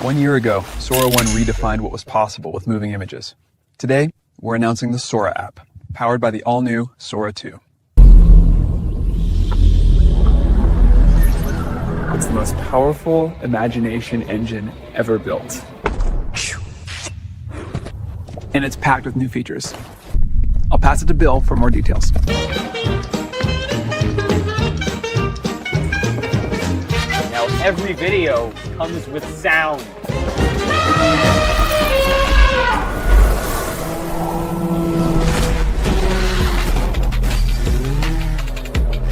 1 year ago, Sora 1 redefined what was possible with moving images. Today, we're announcing the Sora app, powered by the all-new Sora 2. It's the most powerful imagination engine ever built. And it's packed with new features. I'll pass it to Bill for more details. Now every video comes with sound.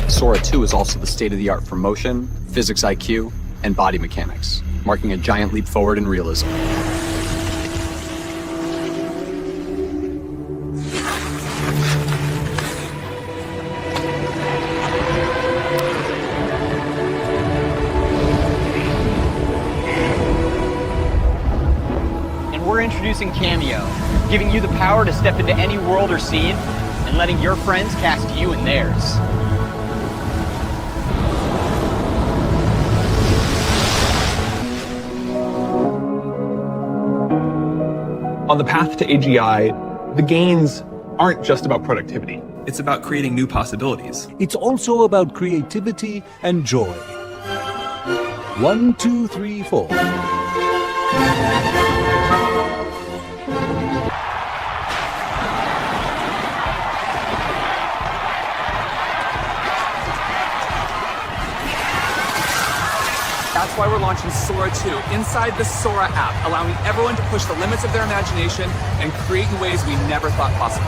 Sora 2 is also the state-of-the-art for motion, physics IQ, and body mechanics, marking a giant leap forward in realism. And we're introducing Cameo, giving you the power to step into any world or scene and letting your friends cast you in theirs. On the path to AGI, the gains aren't just about productivity. It's about creating new possibilities. It's also about creativity and joy. 1, 2, 3, 4. That's why we're launching Sora 2 inside the Sora app, allowing everyone to push the limits of their imagination and create in ways we never thought possible.